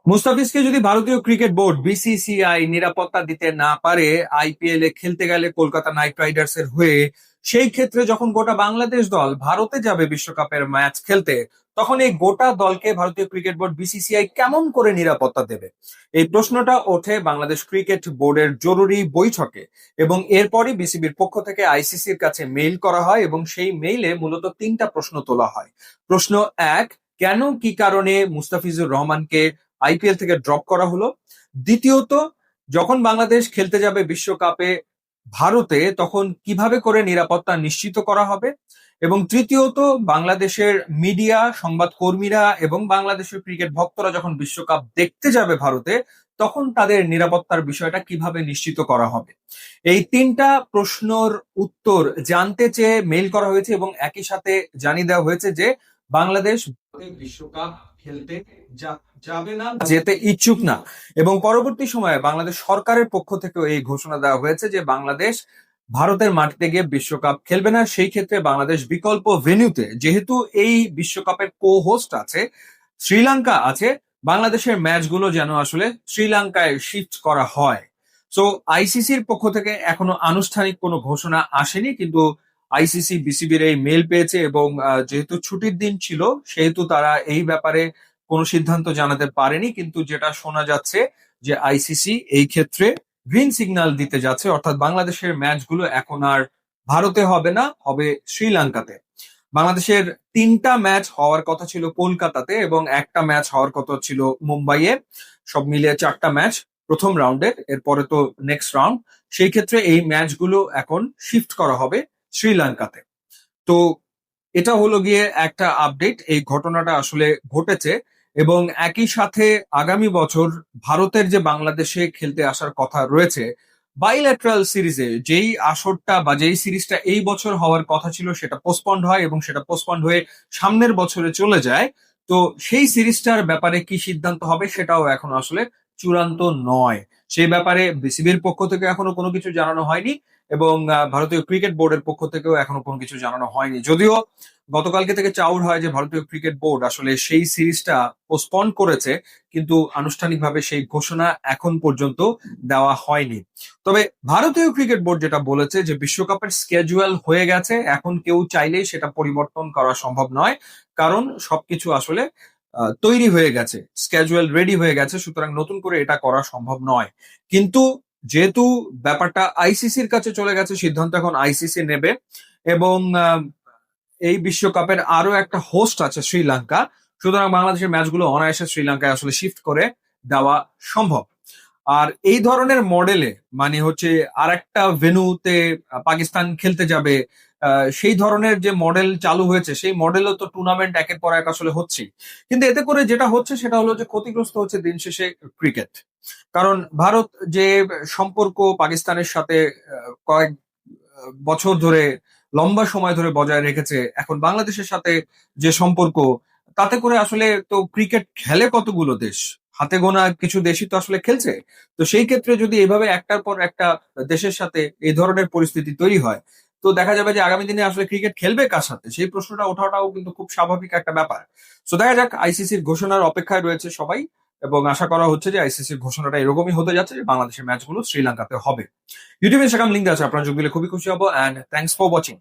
মুস্তাফিজকে যদি ভারতীয় cricket board BCCI নিরাপত্তা দিতে না পারে আইপিএল এ খেলতে গেলে কলকাতা নাইট রাইডার্স এর হয়ে, সেই ক্ষেত্রে যখন গোটা বাংলাদেশ দল ভারতে যাবে বিশ্বকাপের ম্যাচ খেলতে, তখন এই গোটা দলকে ভারতীয় ক্রিকেট বোর্ড বিসিসিআই কেমন করে নিরাপত্তা দেবে? এই প্রশ্নটা ওঠে বাংলাদেশ ক্রিকেট বোর্ডের জরুরি বৈঠকে, এবং এরপরই বিসিবির পক্ষ থেকে আইসিসির কাছে মেইল করা হয় এবং সেই মেইলে মূলত তিনটা প্রশ্ন তোলা হয়। প্রশ্ন এক, কেন কি কারণে মুস্তাফিজুর রহমানকে আইপিএল থেকে ড্রপ করা হলো? দ্বিতীয়ত, যখন বাংলাদেশ খেলতে যাবে বিশ্বকাপে ভারতে, তখন কিভাবে করে নিরাপত্তা নিশ্চিত করা হবে? এবং তৃতীয়ত, বাংলাদেশের মিডিয়া, সংবাদ কর্মীরা এবং বাংলাদেশের ক্রিকেট ভক্তরা যখন বিশ্বকাপ দেখতে যাবে ভারতে, তখন তাদের নিরাপত্তার বিষয়টা কিভাবে নিশ্চিত করা হবে? এই তিনটা প্রশ্নর উত্তর জানতে চেয়ে মেইল করা হয়েছে এবং একই সাথে জানিয়ে দেওয়া হয়েছে যে বাংলাদেশ বিশ্বকাপ খেলতে যাবে না, যেতে ইচ্ছুক না। এবং পরবর্তী সময়ে বাংলাদেশ সরকারের পক্ষ থেকেও এই ঘোষণা দেওয়া হয়েছে যে বাংলাদেশ ভারতের মাটিতে গিয়ে বিশ্বকাপ খেলবে না। সেই ক্ষেত্রে বাংলাদেশ বিকল্প ভেন্যুতে, যেহেতু এই বিশ্বকাপের কো হোস্ট আছে, শ্রীলঙ্কা আছে, বাংলাদেশের ম্যাচগুলো যেন আসলে শ্রীলঙ্কায় শিফট করা হয়। সো আইসিসির পক্ষ থেকে এখনো আনুষ্ঠানিক কোনো ঘোষণা আসেনি, কিন্তু আইসিসি বিসিবির এই মেল পেয়েছে এবং যেহেতু ছুটির দিন ছিল সেহেতু তারা এই ব্যাপারে কোনো সিদ্ধান্ত জানাতে পারেনি। কিন্তু যেটা শোনা যাচ্ছে যে আইসিসি এই ক্ষেত্রে গ্রিন সিগন্যাল দিতে যাচ্ছে, অর্থাৎ বাংলাদেশের ম্যাচগুলো এখন আর ভারতে হবে না, হবে শ্রীলঙ্কাতে। বাংলাদেশের তিনটা ম্যাচ হওয়ার কথা ছিল কলকাতাতে এবং একটা ম্যাচ হওয়ার কথা ছিল মুম্বাইয়ে। সব মিলিয়ে চারটা ম্যাচ প্রথম রাউন্ডের, এরপরে তো নেক্সট রাউন্ড। সেই ক্ষেত্রে এই ম্যাচগুলো এখন শিফট করা হবে শ্রীলঙ্কাতে। তো এটা হলো গিয়ে একটা আপডেট, এই ঘটনাটা আসলে ঘটেছে। এবং একই সাথে আগামী বছর ভারতের যে বাংলাদেশে খেলতে আসার কথা রয়েছে বাইল্যাটারাল সিরিজে, যেই আসরটা বা যেই সিরিজটা এই বছর হওয়ার কথা ছিল সেটা পোস্টপন্ড হয় এবং সেটা পোস্টপন্ড হয়ে সামনের বছরে চলে যায়। তো সেই সিরিজটার ব্যাপারে কি সিদ্ধান্ত হবে সেটাও এখন আসলে চূড়ান্ত নয়। সেই ব্যাপারে বিসিবির পক্ষ থেকে এখনো কোনো কিছু জানানো হয়নি এবং ভারতীয় ক্রিকেট বোর্ডের পক্ষ থেকেও এখনো কোনো কিছু জানানো হয়নি। যদিও গতকালকে থেকে চাউর হয় যে ভারতীয় ক্রিকেট বোর্ড আসলে সেই সিরিজটা পোস্টপন করেছে, কিন্তু আনুষ্ঠানিকভাবে সেই ঘোষণা এখন পর্যন্ত দেওয়া হয়নি। তবে ভারতীয় ক্রিকেট বোর্ড যেটা বলেছে যে বিশ্বকাপের স্কেজুয়াল হয়ে গেছে, এখন কেউ চাইলেই সেটা পরিবর্তন করা সম্ভব নয়, কারণ সবকিছু আসলে তৈরি হয়ে গেছে, স্কেজুয়াল রেডি হয়ে গেছে, সুতরাং নতুন করে এটা করা সম্ভব নয়। কিন্তু যেহেতু ব্যাপারটা আইসিসির কাছে চলে গেছে, সিদ্ধান্ত এখন আইসিসি নেবে। এবং এই বিশ্বকাপের আরো একটা হোস্ট আছে শ্রীলঙ্কা, সুতরাং বাংলাদেশের ম্যাচগুলো অনায়াসে শ্রীলঙ্কায় আসলে শিফট করে দেওয়া সম্ভব। আর এই ধরনের মডেলে মানে হচ্ছে আর একটা ভেন্যুতে পাকিস্তান খেলতে যাবে, সেই ধরনের যে মডেল চালু হয়েছে সেই মডেলও তো টুর্নামেন্ট একের পর এক আসলে হচ্ছে। কিন্তু এতে করে যেটা হচ্ছে সেটা হলো যে ক্ষতিগ্রস্ত হচ্ছে দিন শেষে ক্রিকেট। কারণ ভারত যে সম্পর্ক পাকিস্তানের সাথে কয়েক বছর ধরে, লম্বা সময় ধরে বজায় রেখেছে, এখন বাংলাদেশের সাথে যে সম্পর্ক, তাতে করে আসলে তো ক্রিকেট খেলে কতগুলো দেশ, হাতে গোনা কিছু দেশই তো আসলে খেলছে। তো সেই ক্ষেত্রে যদি এভাবে একটার পর একটা দেশের সাথে এই ধরনের পরিস্থিতি তৈরি হয়, তো দেখা যাবে যে আগামী দিনে আসলে ক্রিকেট খেলবে কার সাথে, সেই প্রশ্নটা ওঠাটাও কিন্তু খুব স্বাভাবিক একটা ব্যাপার। তো দেখা যাক, আইসিসির ঘোষণার অপেক্ষায় রয়েছে সবাই, এবং আশা করা হচ্ছে যে আইসিসির ঘোষণাটা এরকমই হতে যাচ্ছে যে বাংলাদেশের ম্যাচগুলো শ্রীলঙ্কাতে হবে। ইউটিউবে ইনস্টাগ্রাম লিঙ্ক আছে, আপনারা যোগ দিলে খুবই খুশি হবো। And thanks for watching.